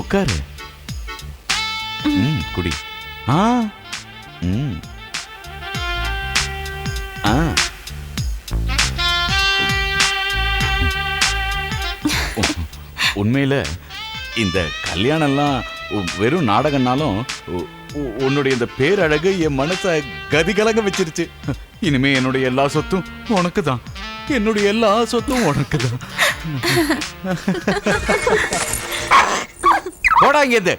உட்காரு. குடி. உண்மையில இந்த கல்யாணம்லாம் வெறும் நாடகம்னாலும் உன்னுடைய இந்த பேரழகு என் மனசை கதிகலங்க வச்சிருச்சு. இனிமே என்னுடைய எல்லா சொத்தும் உனக்கு தான். என்னுடைய எல்லா சொத்தும் உனக்கு தான். போடாங்க இது.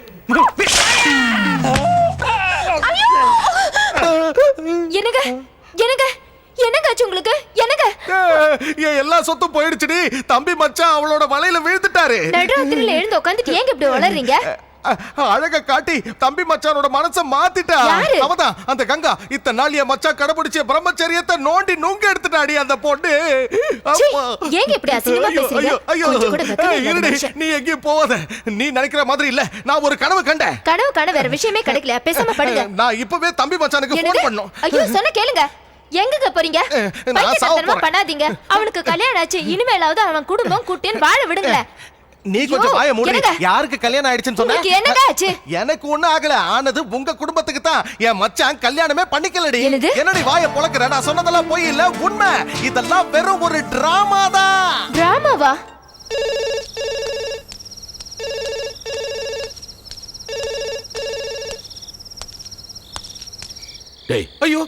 என்னங்க என்னங்க என்னங்க ஆச்சு உங்களுக்கு? என்னங்க என் எல்லா சொத்தும் போயிடுச்சுடி. தம்பி மச்சான் அவளோட வலையில விழுந்துட்டாரு. நடுராத்திரியில எழுந்து உட்காந்துட்டு ஏங்க இப்படி வளர்றீங்க? அழக காட்டி தம்பி மச்சானோட மனச மாத்திட்டா. யாரு? அவதான் அந்த கங்கா. இத்தனை நாள் என் மச்சான் கடைபிடிச்ச பிரம்மச்சரியத்தை நோண்டி நுங்க எடுத்துட்டாடி அந்த பொண்ணு. சீ, ஏங்க இப்படி அசிங்கமா பேசுறீங்க? கொஞ்சம் கூட வெட்கம் இல்லாத இருடி, மனுஷன். நீ எங்கேயும் போவாத. நீ நினைக்கிற மாதிரி இல்ல. நான் ஒரு கனவு கண்டேன். கனவு காண வேற விஷயமே கிடைக்கல. பேசாம படுங்க. நான் இப்பவே தம்பி மச்சானுக்கு என்னது? போன் பண்ணோம். ஐயோ சொன்ன கேளுங்க. எங்கங்க போறீங்க? நான் சாவ பைத்தியக்காரத்தனமா போறேன். பண்ணாதீங்க. அவனுக்கு கல்யாணம் ஆச்சு. இனிமேலாவது அவன் குடும்பம் குட்டின்னு வாழ விடுங்க. நீ கொஞ்சம் வாய மூடு. என்னங்க? யாருக்கு கல்யாணம் ஆயிடுச்சுன்னு சொன்ன? உங்களுக்கு என்னங்க ஆச்சு? எனக்கு ஒண்ணும் ஆகல. ஆனது உங்க குடும்பத்துக்கு தான். என் மச்சான் கல்யாணமே பண்ணிக்கலடி. என்னது? என்னடி வாய பொளக்குற? நான் சொன்னதெல்லாம் பொய் இல்ல, உண்மை. இதெல்லாம் வெறும் ஒரு டிராமா தான். டிராமாவா? டேய், ஐயோ,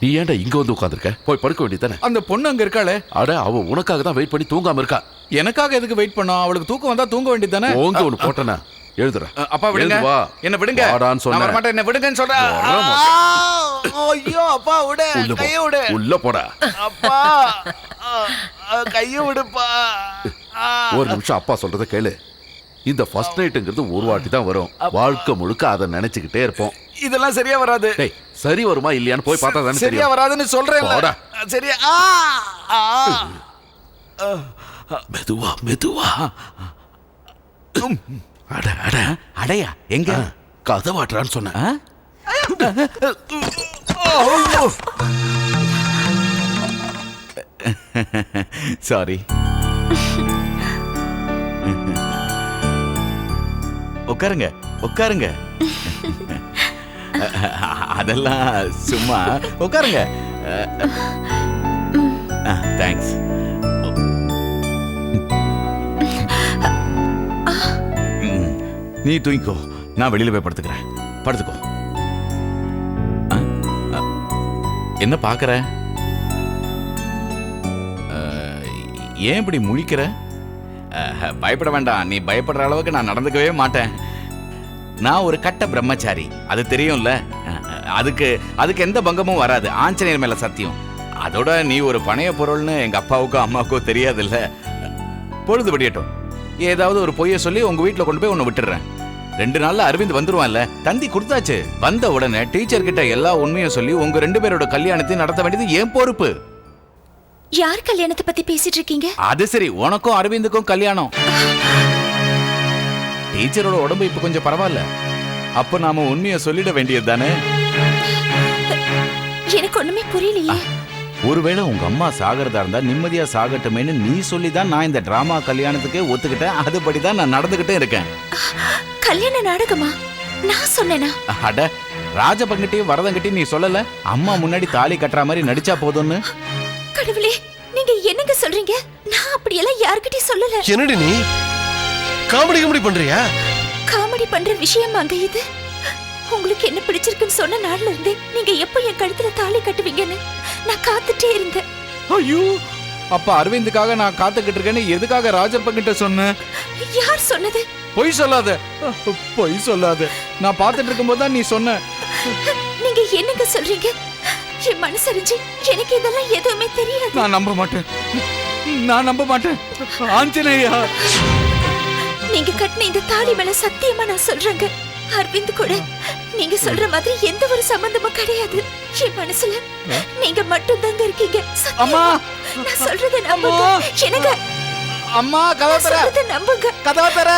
நீ ஏன்டா இங்க வந்து உட்கார்ந்திருக்க? போய் படுக்க வேண்டியதானே? அந்த பொண்ணு அங்க இருக்காளே. அட, அவ உனக்காக தான் வெயிட் பண்ணி தூங்காம இருக்கா. எனக்காக எதுக்கு வெயிட் பண்ணோம்? அவளுக்கு தூக்கம் வந்தா தூங்க வேண்டியதானே. ஓங்க ஒண்ணு போட்டனா எழுதுற. அப்பா விடுங்க. வா. என்ன விடுங்க. வாடான்னு சொன்னேன். நான் வர மாட்டேன். என்ன விடுங்கன்னு சொல்றேன். ஐயோ அப்பா விடு. உள்ள போ. கைய விடு. உள்ள போடா. அப்பா கைய விடுப்பா. ஒரு நிமிஷம் அப்பா சொல்றத கேளு. இந்த ஃபர்ஸ்ட் நைட்ங்கிறது ஒரு வாட்டி தான் வரும். வாழ்க்கை முழுக்க அதை நினைச்சுக்கிட்டே இருப்போம். இதெல்லாம் சரியா வராது. டேய், சரி வருமா இல்லையான்னு போய் பார்த்தா தானே சரியா தெரியும். வராதுன்னு சொல்றேன். போடா. சரியா? மெதுவா மெதுவா. அட அட அடையா எங்க? கதவாட்டுறான்னு சொன்ன. சாரி. உட்காருங்க உட்காருங்க. அதெல்லாம் சும்மா உட்காருங்க. தேங்க்ஸ். நீ தூங்கிக்கோ. நான் வெளியில போய் படுத்துக்கிறேன். படுத்துக்கோ. என்ன பாக்குற? ஏன் இப்படி முழிக்கிற? பயப்பட வேண்டாம். நீ பயப்படுற அளவுக்கு நான் நடந்துக்கவே மாட்டேன். நான் ஒரு கட்ட பிரம்மச்சாரி, அது தெரியும்ல. அதுக்கு எந்த பங்கமும் வராது. ஆஞ்சநேயர் மேல சத்தியம். அதோட நீ ஒரு பணைய பொருள்னு எங்க அப்பாவுக்கோ அம்மாவுக்கோ தெரியாதுல்ல. பொழுது படியட்டும். ஏதாவது ஒரு பொய்ய சொல்லி உங்க வீட்டுல கொண்டு போய் உன்னை விட்டுறேன். 2 நாள்ல அரவிந்த் வந்துருவான்ல. தந்தி கொடுத்தாச்சு. வந்த உடனே டீச்சர் கிட்ட எல்லா உண்மையும் சொல்லி உங்க 2 பேரோட கல்யாணத்தை நடத்த வேண்டியது என் பொறுப்பு. யார் கல்யாணத்தை பத்தி பேசிட்டு இருக்கீங்க? அது சரி, உனக்கும் அரவிந்துக்கும் கல்யாணம். டீச்சரோட உடம்பு இப்ப கொஞ்சம் பரவாயில்ல. அப்ப நாம உண்மையை சொல்லிட வேண்டியது தானே. எனக்கு ஒண்ணுமே புரியலையே. ஒருவேளை உங்க அம்மா சாகிறதா இருந்தா நிம்மதியா சாகட்டுமேன்னு நீ சொல்லிதான் நான் இந்த டிராமா கல்யாணத்துக்கே ஒத்துக்கிட்டேன். அதுபடிதான் நான் நடந்துகிட்டே இருக்கேன். கல்யாண நாடகமா? நான் சொன்னேனா? அட, ராஜபங்கிட்டையும் வரதங்கிட்டையும் நீ சொல்லல அம்மா முன்னாடி தாலி கட்டுற மாதிரி நடிச்சா போதும்னு? கடவுளே, நீங்க என்னங்க சொல்றீங்க? நான் அப்படியெல்லாம் யார்கிட்டயும் சொல்லல. என்னடி நீ காமெடி பண்றியா? காமெடி பண்ற விஷயமாங்க இது? உங்களுக்கு என்ன பிடிச்சிருக்குன்னு சொன்ன நாள்ல இருந்தே நீங்க எப்போ என் கழுத்துல தாலி கட்டுவீங்கன்னு நான் காத்துட்டே இருந்தேன். ஐயோ, அப்ப அரவிந்துக்காக நான் காத்துக்கிட்டு இருக்கேன்னு எதுக்காக ராஜப்பங்கிட்ட சொன்ன? யார் சொன்னது? பொய் சொல்லாத, பொய் சொல்லாத. நான் பார்த்துட்டு இருக்கும்போது தான் நீ சொன்ன. நீங்க என்னங்க சொல்றீங்க? என் மனசறிஞ்சு எனக்கு இதெல்லாம் எதுவுமே தெரியாது. நான் நம்ப மாட்டேன். நான் நம்ப மாட்டேன். ஆஞ்சநேயா, நீங்க கட்டின இந்த தாலி மேல சத்தியமா நான் சொல்றேங்க, அரவிந்த் கூட நீங்க சொல்ற மாதிரி எந்த ஒரு சம்பந்தமும் கிடையாது. என் மனசுல நீங்க மட்டும் தாங்க இருக்கீங்க. அம்மா, நான் சொல்றத நம்புங்க. எனக்கு அம்மா, கதவை தர, சொல்றத நம்புங்க. கதவை தர.